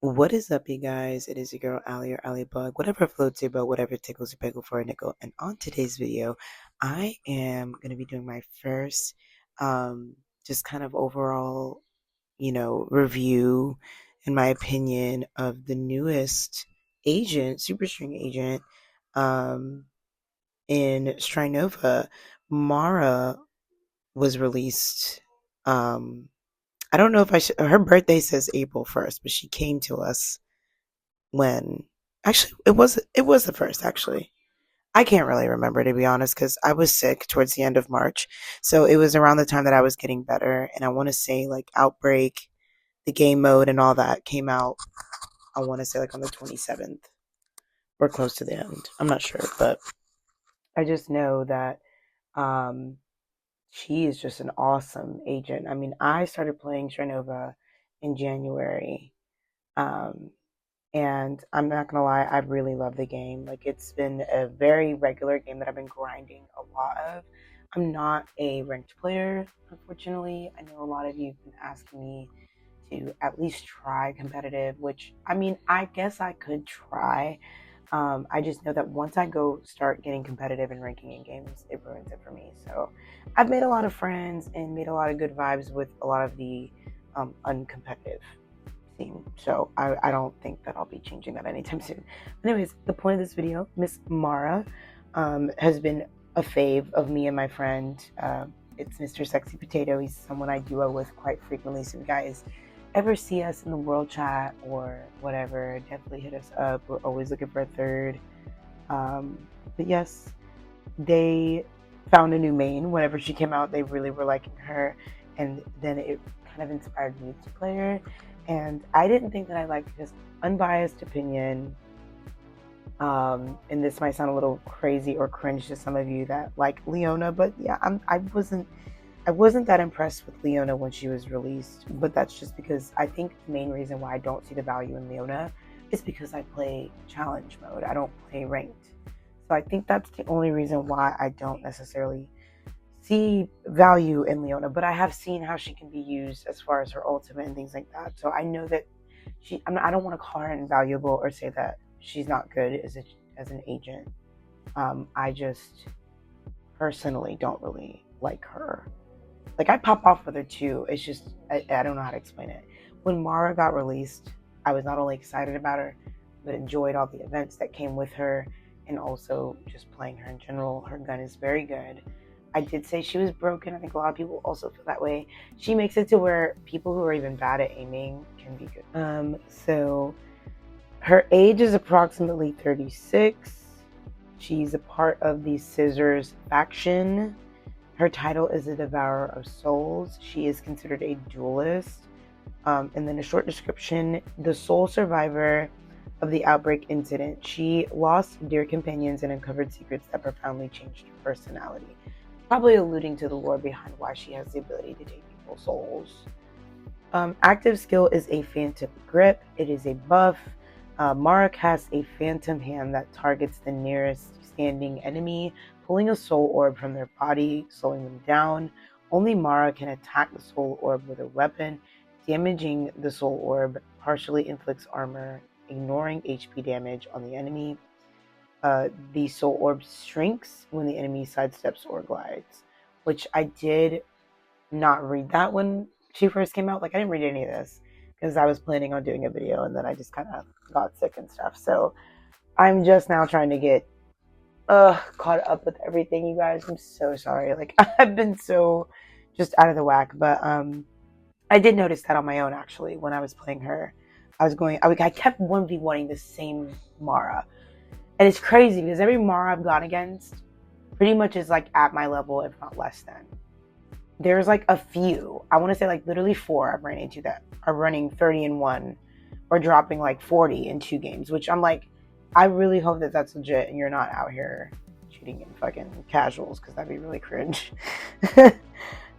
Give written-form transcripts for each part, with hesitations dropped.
What is up, you guys? It is your girl, Ali or Ali Bug, whatever floats your boat, whatever tickles your pickle for a nickel. And on today's video, I am going to be doing my first, just kind of overall, review, in my opinion, of the newest agent, Super String agent, um, in Strinova. Mara was released, I don't know if I should, her birthday says April 1st, but she came to us when actually it was the first actually. I can't really remember, to be honest, because I was sick towards the end of March. So it was around the time that I was getting better, and I want to say like Outbreak, the game mode and all that came out, I want to say like on the 27th or close to the end. I'm not sure, but I just know that um she is just an awesome agent. I mean, I started playing Sharnova in January. Um And I'm not gonna lie, I really love the game. Like, it's been a very regular game that I've been grinding a lot of. I'm not a ranked player, unfortunately. I know a lot of you have been asking me to at least try competitive, which I mean, I guess I could try. I just know that once I go start getting competitive and ranking in games, it ruins it for me. So I've made a lot of friends and made a lot of good vibes with a lot of the uncompetitive theme. So I don't think that I'll be changing that anytime soon. Anyways, the point of this video, Miss Mara, has been a fave of me and my friend. It's Mr. Sexy Potato. He's someone I duo with quite frequently. So if you guys ever see us in the world chat or whatever, definitely hit us up. We're always looking for a third. But yes, they found a new main. Whenever she came out, they really were liking her. And then it kind of inspired me to play her. And I didn't think that I liked this unbiased opinion. And this might sound a little crazy or cringe to some of you that like Leona, but yeah, I wasn't that impressed with Leona when she was released. But that's just because I think the main reason why I don't see the value in Leona is because I play challenge mode. I don't play ranked. So I think that's the only reason why I don't necessarily see value in Leona, but I have seen how she can be used as far as her ultimate and things like that. So I know that I don't want to call her invaluable or say that she's not good as an agent. I just personally don't really like her. Like, I pop off with her too. It's just I don't know how to explain it. When Mara got released, I was not only excited about her, but enjoyed all the events that came with her, and also just playing her in general. Her gun is very good. I did say she was broken. I think a lot of people also feel that way. She makes it to where people who are even bad at aiming can be good. So her age is approximately 36. She's a part of the Scissors faction. Her title is a Devourer of Souls. She is considered a duelist. And then a short description: the sole survivor of the Outbreak incident, she lost dear companions and uncovered secrets that profoundly changed her personality. Probably alluding to the lore behind why she has the ability to take people's souls. Active skill is a Phantom Grip. It is a buff. Mara casts a Phantom Hand that targets the nearest standing enemy, pulling a soul orb from their body, slowing them down. Only Mara can attack the soul orb with a weapon. Damaging the soul orb partially inflicts armor, ignoring HP damage on the enemy. The soul orb shrinks when the enemy sidesteps or glides, which I did not read that when she first came out. Like, I didn't read any of this because I was planning on doing a video and then I just kind of got sick and stuff. So I'm just now trying to get caught up with everything, you guys. I'm so sorry. Like, I've been so just out of the whack. But I did notice that on my own, actually, when I was playing her. I kept 1v1ing the same Mara. And it's crazy because every Mara I've gone against pretty much is like at my level, if not less than. There's like a few, I want to say like literally 4 I've ran into that are running 30 in 1 or dropping like 40 in 2 games, which I'm like, I really hope that that's legit and you're not out here cheating in fucking casuals, because that'd be really cringe.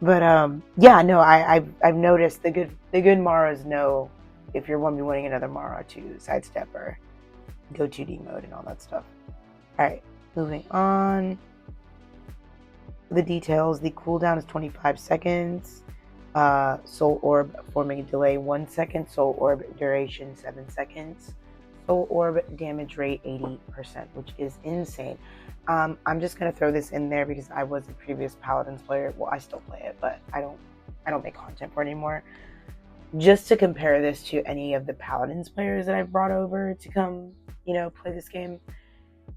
But yeah, no, I've noticed the good Maras know if you're 1v1ing another Mara to sidestep or go 2D mode and all that stuff. Alright, moving on. The details: the cooldown is 25 seconds. Soul Orb forming delay 1 second, Soul Orb duration 7 seconds, Soul Orb damage rate 80%, which is insane. I'm just gonna throw this in there because I was a previous Paladins player. Well, I still play it, but I don't make content for it anymore. Just to compare this to any of the Paladins players that I've brought over to come, play this game,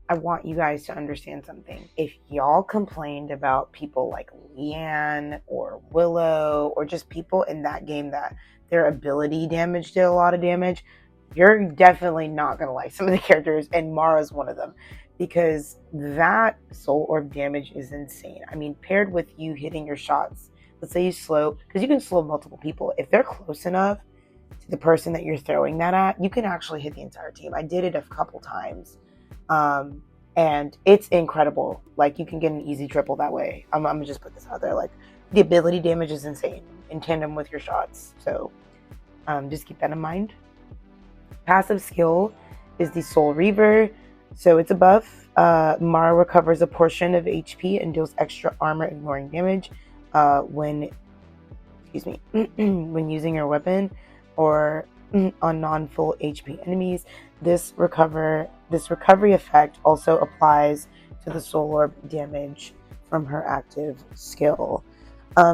I want you guys to understand something. If y'all complained about people like Leanne or Willow or just people in that game that their ability damage did a lot of damage, you're definitely not going to like some of the characters, and Mara's one of them, because that Soul Orb damage is insane. I mean, paired with you hitting your shots, let's say you slow, because you can slow multiple people. If they're close enough to the person that you're throwing that at, you can actually hit the entire team. I did it a couple times. And it's incredible. Like, you can get an easy triple that way. I'm gonna just put this out there. Like, the ability damage is insane in tandem with your shots. So, just keep that in mind. Passive skill is the Soul Reaver. So it's a buff. Mara recovers a portion of HP and deals extra armor ignoring damage when using your weapon or on non-full HP enemies. This recovery effect also applies to the Soul Orb damage from her active skill.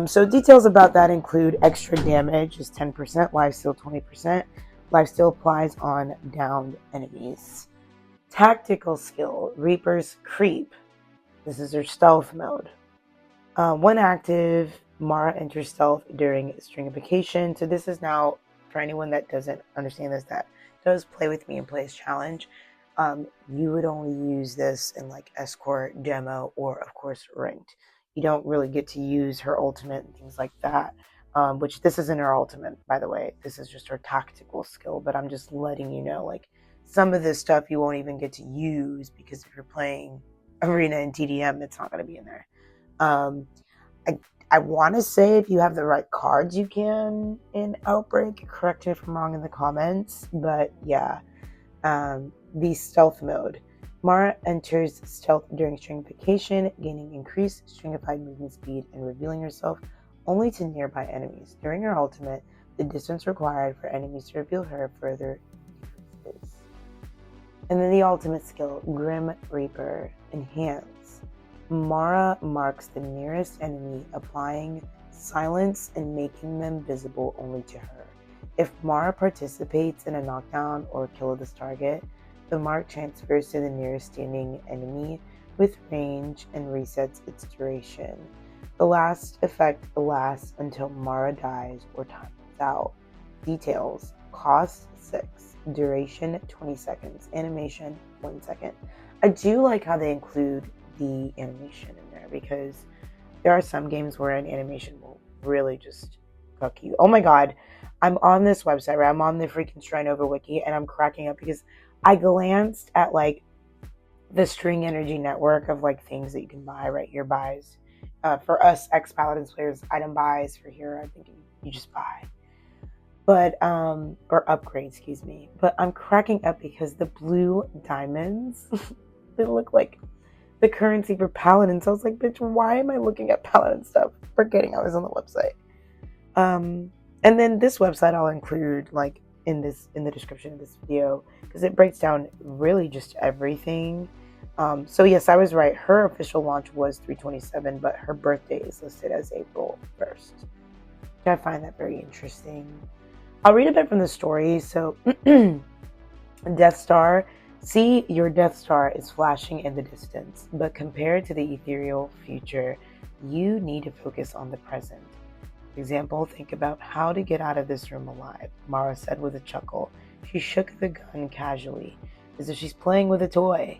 So details about that include extra damage is 10%, lifesteal 20%. Lifesteal applies on downed enemies. Tactical skill, Reaper's Creep. This is her stealth mode. When active, Mara enters stealth during stringification. So this is now, for anyone that doesn't understand this, that does play with me and plays challenge, you would only use this in like escort, demo, or of course ranked. You don't really get to use her ultimate and things like that, which this isn't her ultimate, by the way. This is just her tactical skill, but I'm just letting you know, like, some of this stuff you won't even get to use because if you're playing Arena and TDM, it's not going to be in there. I want to say if you have the right cards, you can in Outbreak. Correct me if I'm wrong in the comments. But yeah, the stealth mode. Mara enters stealth during stringification, gaining increased stringified movement speed and revealing herself only to nearby enemies. During her ultimate, the distance required for enemies to reveal her further decreases. And then the ultimate skill, Grim Reaper, Enhance. Mara marks the nearest enemy, applying silence and making them visible only to her. If Mara participates in a knockdown or kill of this target, the mark transfers to the nearest standing enemy with range and resets its duration. The last effect lasts until Mara dies or times out. Details: cost 6, duration 20 seconds, animation 1 second. I do like how they include the animation in there because there are some games where an animation will really just fuck you. Oh my god, I'm on this website, right? I'm on the freaking Shrine Nova wiki and I'm cracking up because I glanced at like the String Energy network of like things that you can buy right here. Buys for us ex-Paladins players, item buys for here. I think you just buy, but or upgrade, excuse me. But I'm cracking up because the blue diamonds they look like the currency for Paladins. I was like, bitch, why am I looking at Paladin stuff? Forgetting I was on the website. And then this website I'll include like in the description of this video because it breaks down really just everything. So yes, I was right. Her official launch was 3/27, but her birthday is listed as April 1st. I find that very interesting. I'll read a bit from the story. So Death Star. See, your Death Star is flashing in the distance, but compared to the ethereal future, you need to focus on the present. For example, think about how to get out of this room alive, Mara said with a chuckle. She shook the gun casually, as if she's playing with a toy.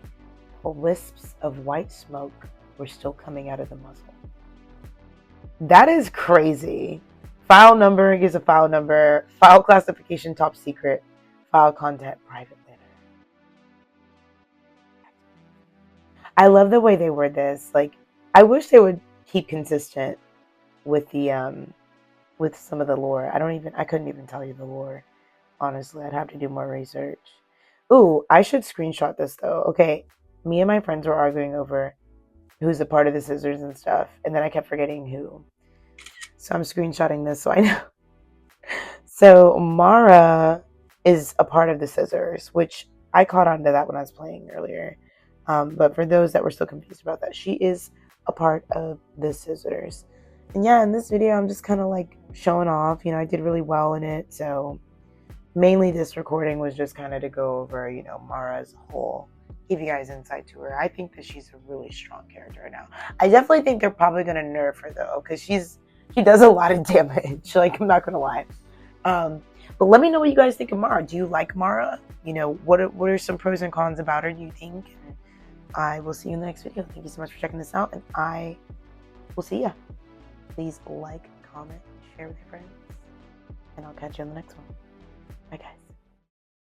The wisps of white smoke were still coming out of the muzzle. That is crazy. File number gives a file number. File classification top secret. File content private. I love the way they word this. Like, I wish they would keep consistent with the with some of the lore. I couldn't even tell you the lore. Honestly, I'd have to do more research. Ooh, I should screenshot this though. Okay, me and my friends were arguing over who's a part of the scissors and stuff, and then I kept forgetting who. So I'm screenshotting this so I know. So Mara is a part of the Scissors, which I caught on to that when I was playing earlier. But for those that were still confused about that, she is a part of the Scissors. And yeah, in this video, I'm just kind of like showing off. You know, I did really well in it. So mainly this recording was just kind of to go over, you know, Mara as a whole, give you guys insight to her. I think that she's a really strong character right now. I definitely think they're probably going to nerf her though, because she does a lot of damage. Like, I'm not going to lie. But let me know what you guys think of Mara. Do you like Mara? You know, what are some pros and cons about her, do you think? And I will see you in the next video. Thank you so much for checking this out, and I will see ya. Please like, comment, share with your friends, and I'll catch you in the next one. Bye, guys.